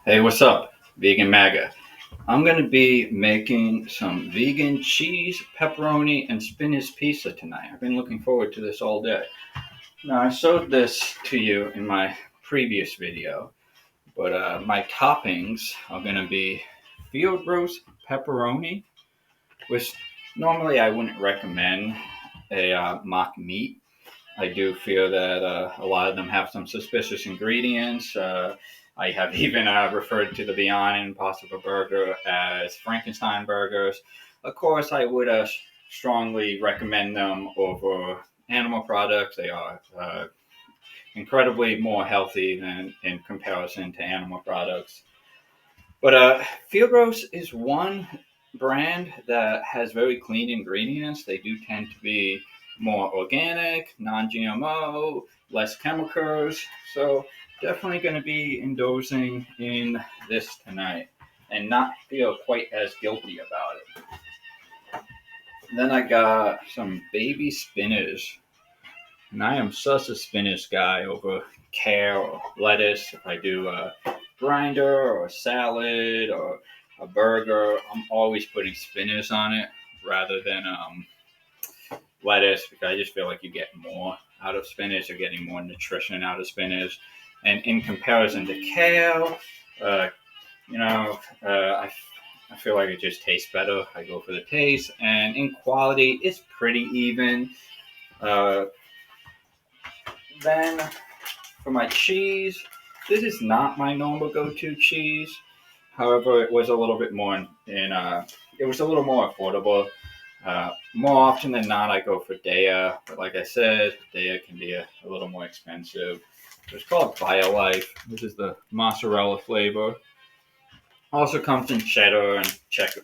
Hey, what's up, Vegan MAGA? I'm going to be making some vegan cheese, pepperoni, and spinach pizza tonight. I've been looking forward to this all day. Now, I showed this to you in my previous video, but my toppings are going to be field roast pepperoni, which normally I wouldn't recommend a mock meat. I do feel that a lot of them have some suspicious ingredients. I have even referred to the Beyond Impossible Burger as Frankenstein burgers. Of course, I would strongly recommend them over animal products. They are incredibly more healthy than in comparison to animal products. But Field Roast is one brand that has very clean ingredients. They do tend to be more organic, non-GMO, less chemicals. So definitely going to be indulging in this tonight and not feel quite as guilty about it. Then I got some baby spinach. And I am such a spinach guy over kale or lettuce. If I do a grinder or a salad or a burger, I'm always putting spinach on it rather than lettuce because I just feel like you get more out of spinach. You're getting more nutrition out of spinach. And in comparison to kale, uh, you know, I feel like it just tastes better. I go for the taste. And in quality, it's pretty even. Uh, then for my cheese, this is not my normal go-to cheese. However, it was a little bit more it was a little more affordable. More often than not, I go for Daya, but like I said, Daya can be a little more expensive. It's called BioLife. This is the mozzarella flavor. Also comes in cheddar and checker.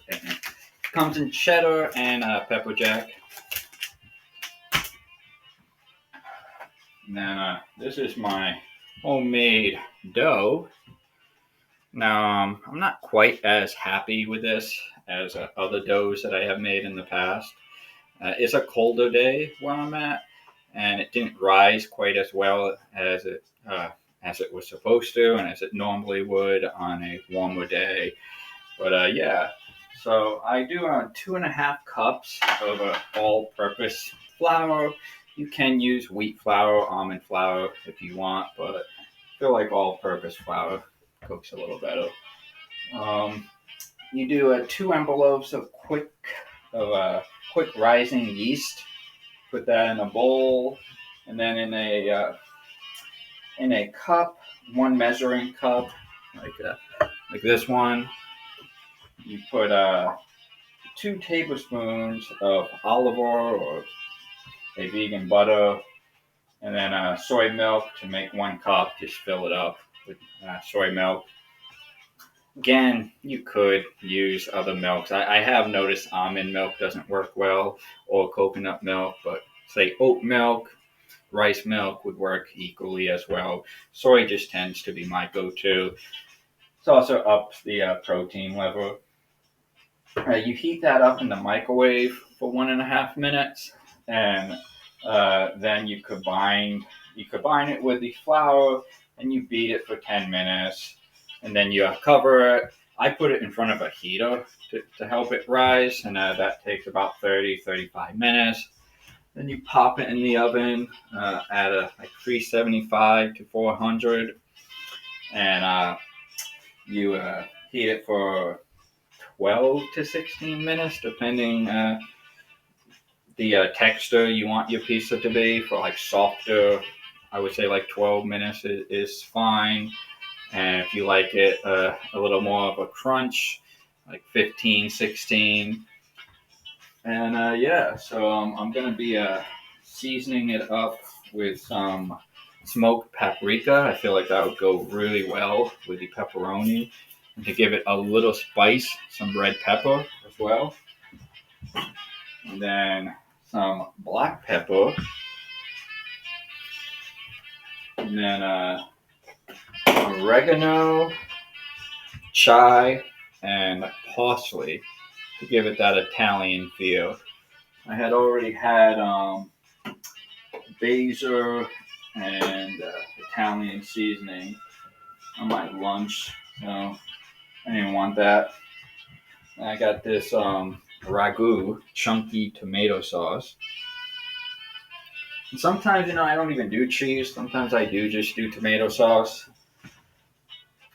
Comes in cheddar and pepper jack. And then this is my homemade dough. Now, I'm not quite as happy with this as other doughs that I have made in the past. It's a colder day where I'm at, and it didn't rise quite as well as it was supposed to, and as it normally would on a warmer day. But yeah, so I do 2.5 cups of all-purpose flour. You can use wheat flour, almond flour if you want, but I feel like all-purpose flour cooks a little better. Um, you do 2 envelopes of quick rising yeast. Put that in a bowl, and then in a cup, one measuring cup, like this one, you put 2 tablespoons of olive oil or a vegan butter, and then soy milk to make 1 cup. Just fill it up with soy milk. Again, you could use other milks. I have noticed almond milk doesn't work well, or coconut milk, but say oat milk, rice milk would work equally as well. Soy just tends to be my go-to. It also ups the protein level. You heat that up in the microwave for 1.5 minutes, and then you combine it with the flour, and you beat it for 10 minutes, and then you cover it. I put it in front of a heater to help it rise, and that takes about 35 minutes. Then you pop it in the oven at like 375 to 400, and you heat it for 12 to 16 minutes, depending the texture you want your pizza to be. For like softer, I would say like 12 minutes is fine. And if you like it a little more of a crunch, like 15, 16. And yeah, so I'm going to be seasoning it up with some smoked paprika. I feel like that would go really well with the pepperoni. And to give it a little spice, some red pepper as well. And then some black pepper. And then oregano, chive, and parsley to give it that Italian feel. I had already had basil and Italian seasoning on my lunch So I didn't want that. I got this ragu chunky tomato sauce. And sometimes, I don't even do cheese. Sometimes I do just do tomato sauce.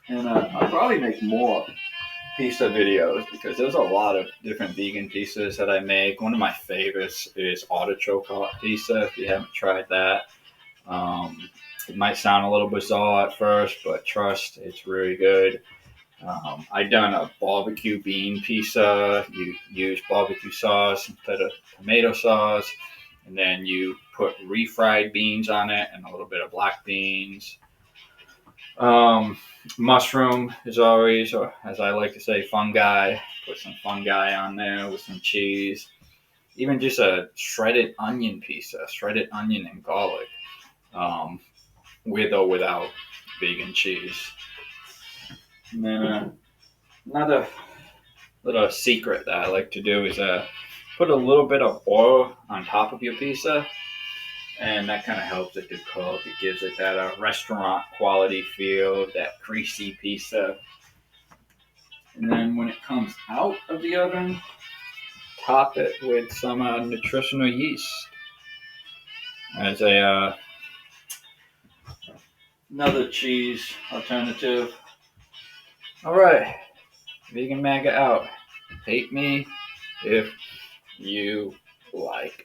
And I'll probably make more pizza videos because there's a lot of different vegan pizzas that I make. One of my favorites is artichoke pizza. If you haven't tried that, it might sound a little bizarre at first, but trust, it's really good. I done a barbecue bean pizza. You use barbecue sauce instead of tomato sauce, and then you put refried beans on it and a little bit of black beans. Mushroom is always, or as I like to say, fungi. Put some fungi on there with some cheese. Even just a shredded onion pizza, shredded onion and garlic, with or without vegan cheese. And then another little secret that I like to do is put a little bit of oil on top of your pizza, and that kind of helps it to cook. It gives it that restaurant quality feel, that greasy pizza. And then when it comes out of the oven, top it with some nutritional yeast as a another cheese alternative. All right, vegan MAGA out. Hate me if you like.